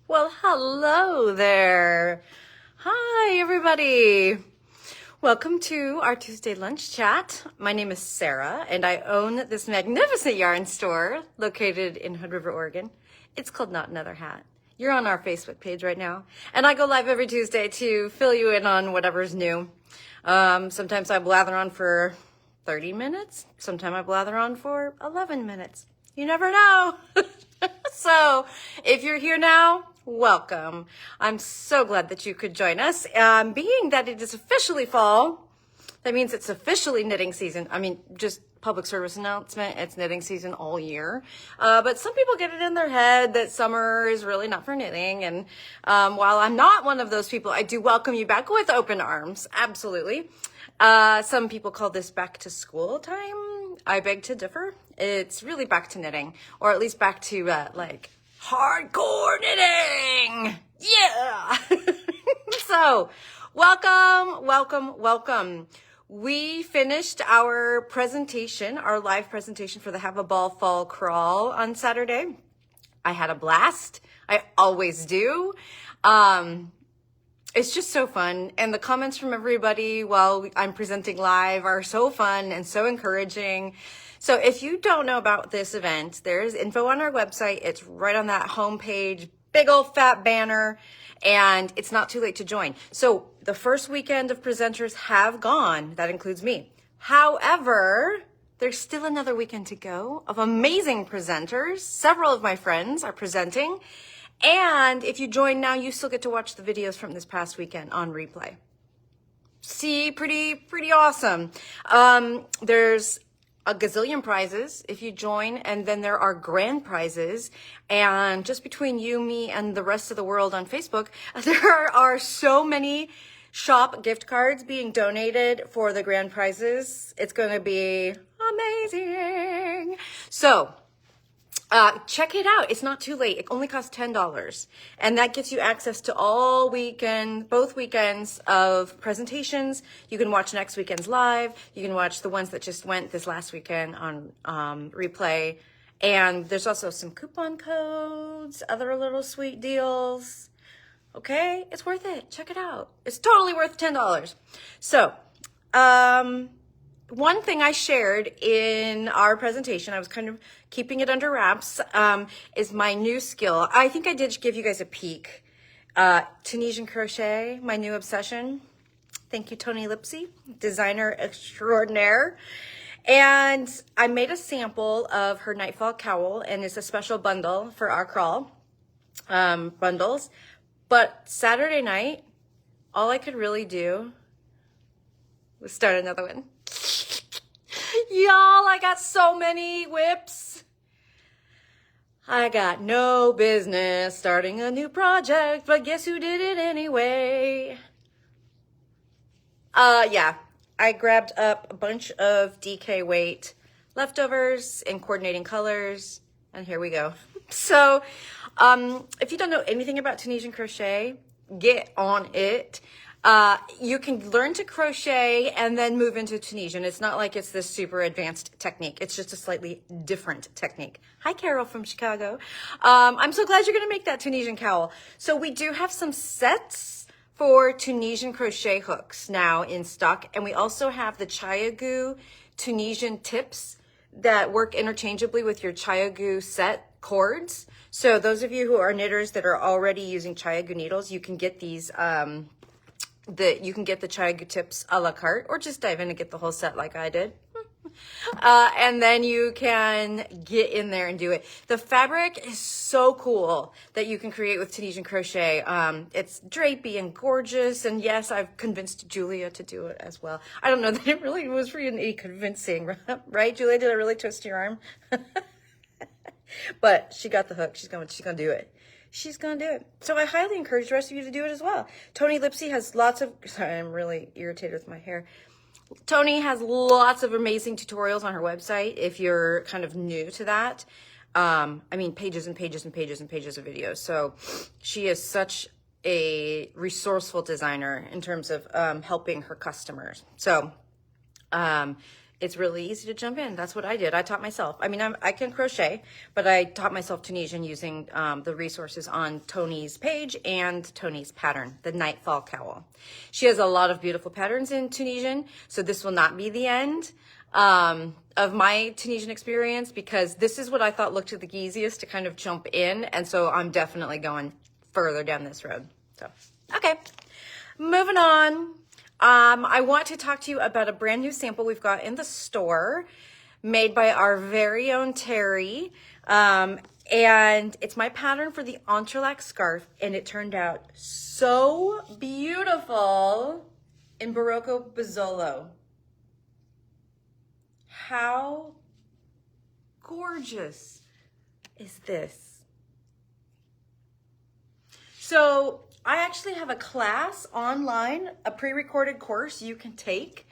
Well, hello there. Hi, everybody. Welcome to our Tuesday lunch chat. My name is Sarah, and I own this magnificent yarn store located in Hood River, Oregon. It's called Not Another Hat. You're on our Facebook page right now, and I go live every Tuesday to fill you in on whatever's new. Sometimes I blather on for 30 minutes. Sometimes I blather on for 11 minutes. You never know. So if you're here now, welcome. I'm so glad that you could join us. Being that it is officially fall, that means it's officially knitting season. I mean, just public service announcement, it's knitting season all year. But some people get it in their head that summer is really not for knitting. And while I'm not one of those people, I do welcome you back with open arms. Absolutely. Some people call this back to school time. I beg to differ. It's really back to knitting, or at least back to like hardcore knitting. Yeah. So welcome. We finished our presentation, our live presentation for the Have a Ball Fall Crawl on Saturday. I had a blast. I always do. It's just so fun. And the comments from everybody while I'm presenting live are so fun and so encouraging. So if you don't know about this event, there's info on our website. It's right on that homepage, big old fat banner, and it's not too late to join. So the first weekend of presenters have gone. That includes me. However, there's still another weekend to go of amazing presenters. Several of my friends are presenting. And if you join now, you still get to watch the videos from this past weekend on replay. See, pretty awesome. There's a gazillion prizes if you join, and then there are grand prizes. And just between you, me, and the rest of the world on Facebook, there are so many shop gift cards being donated for the grand prizes. It's going to be amazing. So check it out. It's not too late. It only costs $10. And that gets you access to all both weekends of presentations. You can watch next weekend's live. You can watch the ones that just went this last weekend on replay. And there's also some coupon codes, other little sweet deals. Okay? It's worth it. Check it out. It's totally worth $10. So, one thing I shared in our presentation, I was kind of keeping it under wraps, is my new skill. I think I did give you guys a peek. Tunisian crochet, my new obsession. Thank you, Toni Lipsey, designer extraordinaire. And I made a sample of her Nightfall Cowl, and it's a special bundle for our crawl bundles. But Saturday night, all I could really do was start another one. Y'all, I got so many whips. I got no business starting a new project, but guess who did it anyway? Yeah, I grabbed up a bunch of DK weight leftovers in coordinating colors, and here we go. So, if you don't know anything about Tunisian crochet, get on it. You can learn to crochet and then move into Tunisian. It's not like it's this super advanced technique. It's just a slightly different technique. Hi, Carol from Chicago. I'm so glad you're going to make that Tunisian cowl. So we do have some sets for Tunisian crochet hooks now in stock. And we also have the Chiaogoo Tunisian tips that work interchangeably with your Chiaogoo set cords. So those of you who are knitters that are already using Chiaogoo needles, you can get these, you can get the Chiaogoo tips a la carte, or just dive in and get the whole set like I did. And then you can get in there and do it. The fabric is so cool that you can create with Tunisian crochet. It's drapey and gorgeous. And yes, I've convinced Julia to do it as well. I don't know that it really was really convincing, right, Julia? Did I really twist your arm? But she got the hook. She's gonna do it. She's going to do it. So I highly encourage the rest of you to do it as well. Toni Lipsey has lots of, sorry, I'm really irritated with my hair. Toni has lots of amazing tutorials on her website if you're kind of new to that. I mean, pages and pages and pages and pages of videos. So she is such a resourceful designer in terms of helping her customers. So It's really easy to jump in. That's what I did. I taught myself. I mean, I can crochet, but I taught myself Tunisian using the resources on Toni's page and Toni's pattern, the Nightfall Cowl. She has a lot of beautiful patterns in Tunisian, so this will not be the end of my Tunisian experience, because this is what I thought looked the easiest to kind of jump in, and so I'm definitely going further down this road. So, okay, moving on. I want to talk to you about a brand new sample we've got in the store made by our very own Terry. And it's my pattern for the Entrelac Scarf, and it turned out so beautiful in Berroco Bozzolo. How gorgeous is this? So I actually have a class online, a pre-recorded course you can take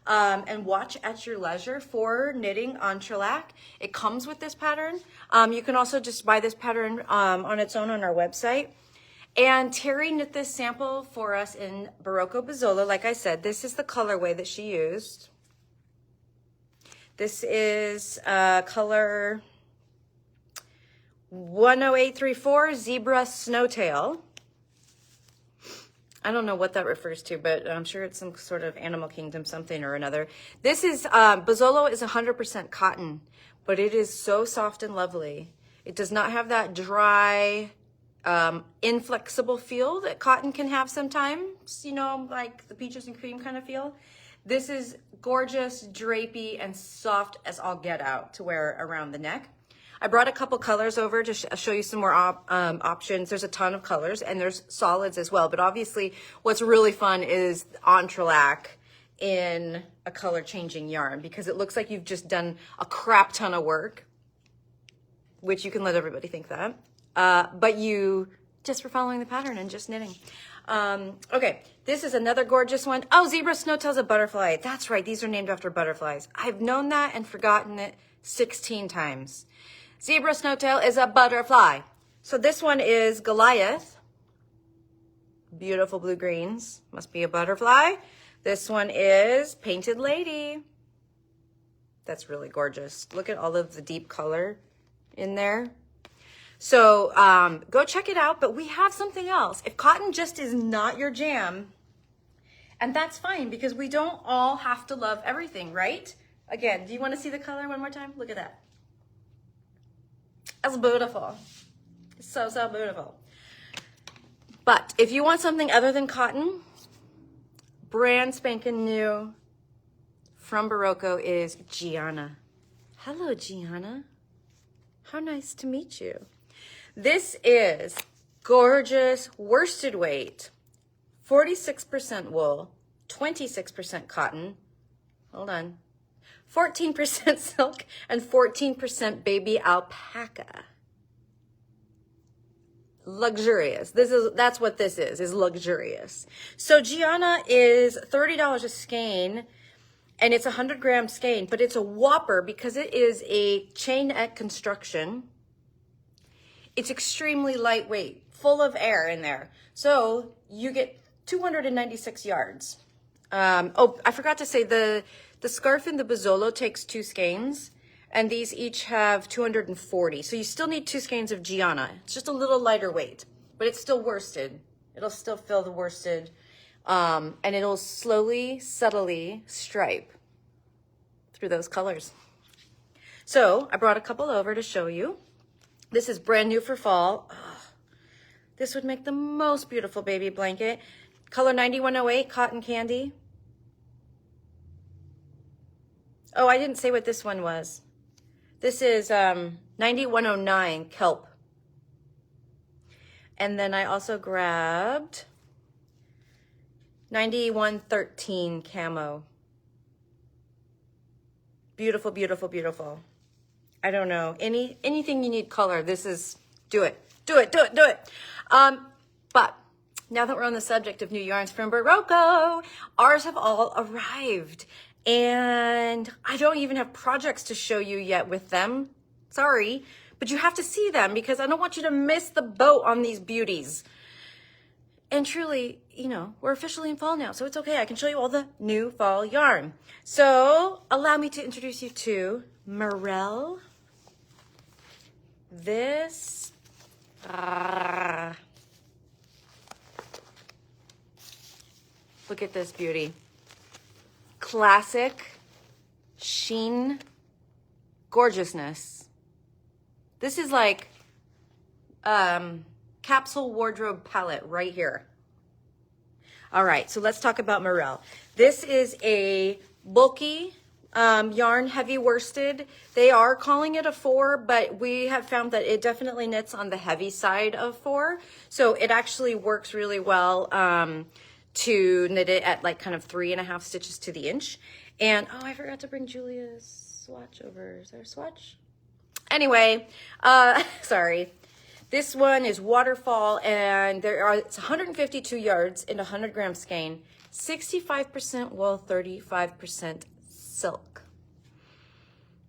and watch at your leisure for knitting Entrelac. It comes with this pattern. You can also just buy this pattern on its own on our website. And Terry knit this sample for us in Berroco Bozzolo. Like I said, this is the colorway that she used. This is color 10834, Zebra Snowtail. I don't know what that refers to, but I'm sure it's some sort of animal kingdom something or another. This is, Bozzolo is 100% cotton, but it is so soft and lovely. It does not have that dry, inflexible feel that cotton can have sometimes, you know, like the peaches and cream kind of feel. This is gorgeous, drapey, and soft as all get out to wear around the neck. I brought a couple colors over to show you some more options. There's a ton of colors, and there's solids as well. But obviously, what's really fun is Entrelac in a color-changing yarn, because it looks like you've just done a crap ton of work, which you can let everybody think that. But you just for following the pattern and just knitting. Okay, this is another gorgeous one. Oh, Zebra Snowtail's a butterfly. That's right, these are named after butterflies. I've known that and forgotten it 16 times. Zebra Snowtail is a butterfly. So this one is Goliath. Beautiful blue greens. Must be a butterfly. This one is Painted Lady. That's really gorgeous. Look at all of the deep color in there. So go check it out, but we have something else. If cotton just is not your jam, and that's fine, because we don't all have to love everything, right? Again, do you want to see the color one more time? Look at that. That's beautiful. It's so, so beautiful. But if you want something other than cotton, brand spanking new from Berroco is Gianna. Hello, Gianna. How nice to meet you. This is gorgeous worsted weight, 46% wool, 26% cotton, hold on, 14% silk, and 14% baby alpaca. Luxurious. That's what this is luxurious. So Gianna is $30 a skein, and it's 100 gram skein, but it's a whopper because it is a chain neck construction. It's extremely lightweight, full of air in there. So you get 296 yards. Oh, I forgot to say the scarf in the Bozzolo takes 2 skeins, and these each have 240. So you still need 2 skeins of Gianna. It's just a little lighter weight, but it's still worsted. It'll still fill the worsted, and it'll slowly, subtly stripe through those colors. So I brought a couple over to show you. This is brand new for fall. Oh, this would make the most beautiful baby blanket. Color 9108, Cotton Candy. Oh, I didn't say what this one was. This is 9109, Kelp. And then I also grabbed 9113, Camo. Beautiful, beautiful, beautiful. I don't know, anything you need color, this is, do it. But now that we're on the subject of new yarns from Berroco, ours have all arrived, and I don't even have projects to show you yet with them. Sorry, but you have to see them because I don't want you to miss the boat on these beauties. And truly, you know, we're officially in fall now, so it's okay. I can show you all the new fall yarn. So allow me to introduce you to Morel. This, look at this beauty. Classic sheen gorgeousness. This is like capsule wardrobe palette right here. All right, so let's talk about Morel. This is a bulky yarn, heavy worsted. They are calling it a 4, but we have found that it definitely knits on the heavy side of 4. So it actually works really well to knit it at like kind of 3.5 stitches to the inch. And oh, I forgot to bring Julia's swatch over. Is there a swatch? Anyway, sorry. This one is waterfall, and it's 152 yards in 100 gram skein, 65% wool, 35% silk.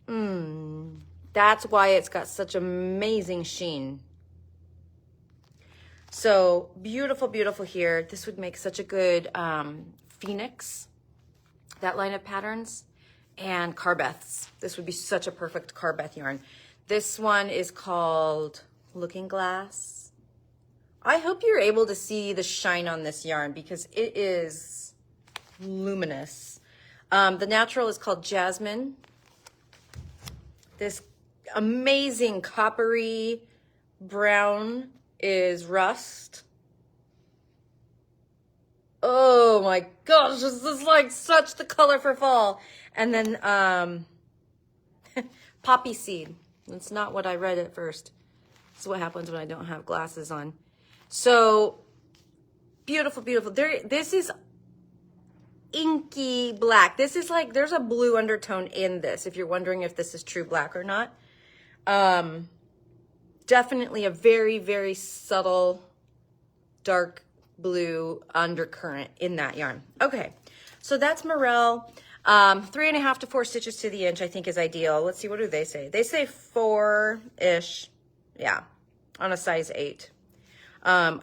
That's why it's got such amazing sheen. So beautiful, beautiful here. This would make such a good Phoenix, that line of patterns, and Carbeths. This would be such a perfect Carbeth yarn. This one is called Looking Glass. I hope you're able to see the shine on this yarn because it is luminous. The natural is called Jasmine. This amazing coppery brown is Rust. Oh my gosh, this is like such the color for fall. And then Poppy Seed. That's not what I read at first. This is what happens when I don't have glasses on. So beautiful, beautiful. This is inky black. This is like, there's a blue undertone in this, if you're wondering if this is true black or not. Definitely a very, very subtle dark blue undercurrent in that yarn. Okay, so that's Morel. 3.5 to 4 stitches to the inch I think is ideal. Let's see, what do they say? They say 4-ish. Yeah, on a size 8.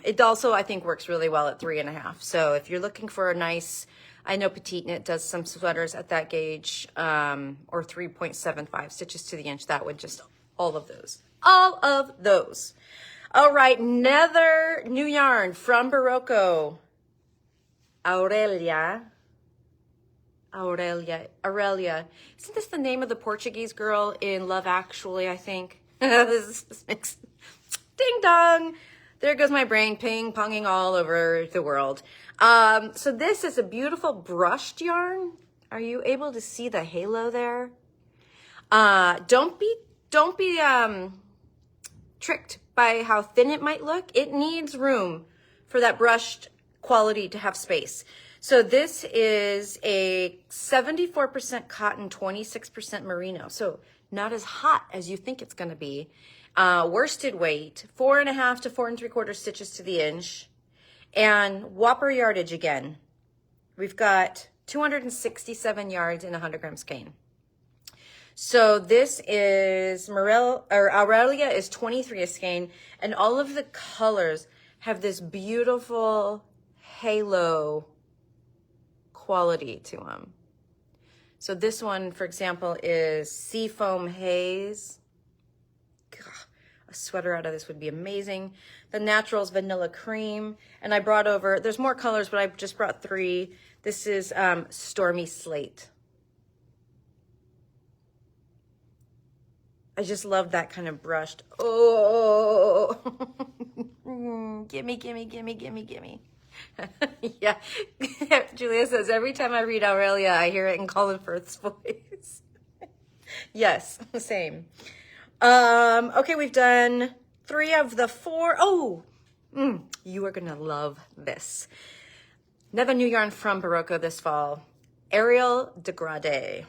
It also, I think, works really well at 3.5. So if you're looking for a nice, I know Petite Knit does some sweaters at that gauge, or 3.75 stitches to the inch. That would just, all of those. All of those. All right, another new yarn from Berroco. Aurelia. Isn't this the name of the Portuguese girl in Love Actually, I think? This makes ding dong. There goes my brain ping-ponging all over the world. So this is a beautiful brushed yarn. Are you able to see the halo there? Don't be tricked by how thin it might look. It needs room for that brushed quality to have space. So this is a 74% cotton, 26% merino. So not as hot as you think it's going to be. Worsted weight, 4.5 to 4.75 stitches to the inch. And whopper yardage again. We've got 267 yards in 100 gram skein. So this is Aurelia is 23 a skein, and all of the colors have this beautiful halo quality to them. So this one, for example, is Seafoam Haze. God, a sweater out of this would be amazing. The Naturals Vanilla Cream, and I brought over, there's more colors, but I just brought 3. This is Stormy Slate. I just love that kind of brushed. Oh, gimme, gimme, gimme, gimme, gimme. Yeah, Julia says, every time I read Aurelia, I hear it in Colin Firth's voice. Yes, same. Okay, we've done 3 of the 4. Oh, you are gonna love this. Another new yarn from Berroco this fall, Ariel Degradé.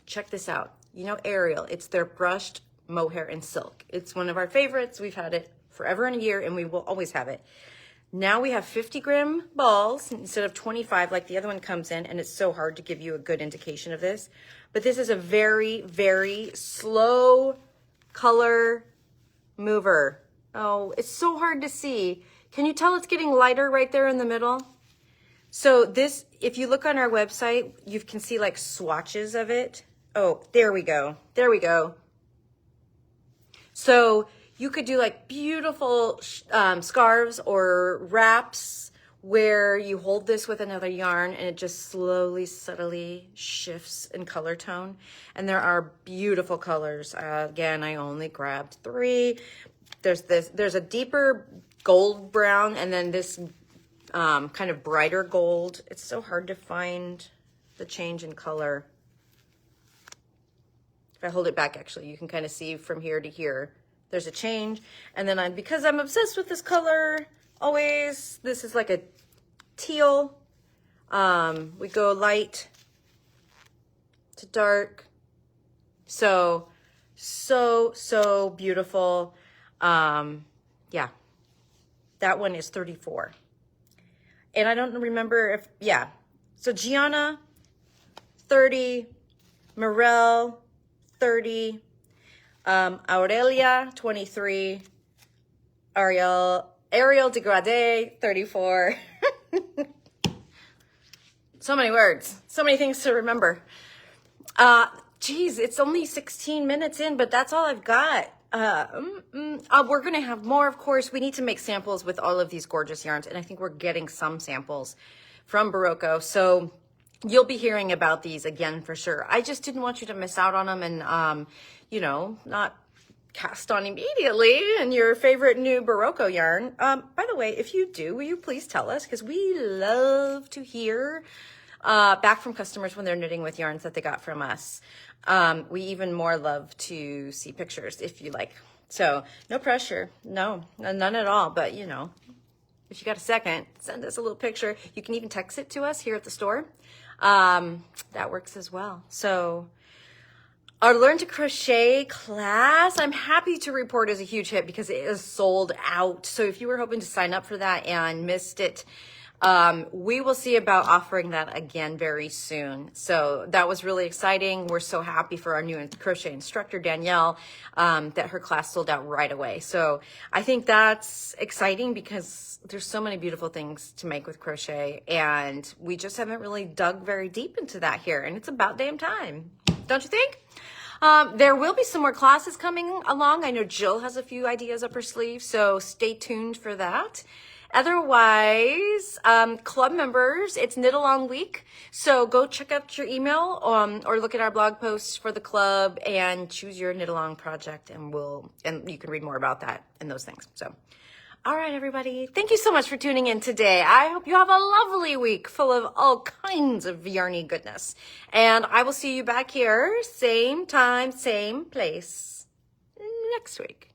Check this out. You know Ariel, it's their brushed mohair and silk. It's one of our favorites. We've had it forever and a year, and we will always have it. Now we have 50 gram balls instead of 25 like the other one comes in, and it's so hard to give you a good indication of this. But this is a very, very slow color mover. Oh, it's so hard to see. Can you tell it's getting lighter right there in the middle? So this, if you look on our website, you can see like swatches of it. Oh, there we go. There we go. So you could do like beautiful scarves or wraps where you hold this with another yarn and it just slowly, subtly shifts in color tone. And there are beautiful colors. Again, I only grabbed 3. There's a deeper gold brown and then this kind of brighter gold. It's so hard to find the change in color. If I hold it back, actually, you can kind of see from here to here, there's a change. And then because I'm obsessed with this color, always, this is like a teal. We go light to dark. So beautiful. Yeah, that one is 34. And I don't remember if, yeah. So Gianna, 30, Morel, 30, Aurelia, 23, Ariel Degradé, 34. So many words, so many things to remember. Geez, it's only 16 minutes in, but that's all I've got. We're going to have more, of course. We need to make samples with all of these gorgeous yarns, and I think we're getting some samples from Berroco. So you'll be hearing about these again for sure. I just didn't want you to miss out on them and, you know, not cast on immediately in your favorite new Berroco yarn. By the way, if you do, will you please tell us? Because we love to hear back from customers when they're knitting with yarns that they got from us. We even more love to see pictures if you like. So no pressure. No, none at all. But, you know, if you got a second, send us a little picture. You can even text it to us here at the store. That works as well. So our Learn to Crochet class, I'm happy to report, is a huge hit because it is sold out. So if you were hoping to sign up for that and missed it, we will see about offering that again very soon. So that was really exciting. We're so happy for our new crochet instructor, Danielle, that her class sold out right away. So I think that's exciting because there's so many beautiful things to make with crochet and we just haven't really dug very deep into that here. And it's about damn time, don't you think? There will be some more classes coming along. I know Jill has a few ideas up her sleeve, so stay tuned for that. Otherwise, club members, it's Knit Along Week. So go check out your email or look at our blog posts for the club and choose your Knit Along project and you can read more about that and those things. So, all right, everybody. Thank you so much for tuning in today. I hope you have a lovely week full of all kinds of yarny goodness. And I will see you back here, same time, same place next week.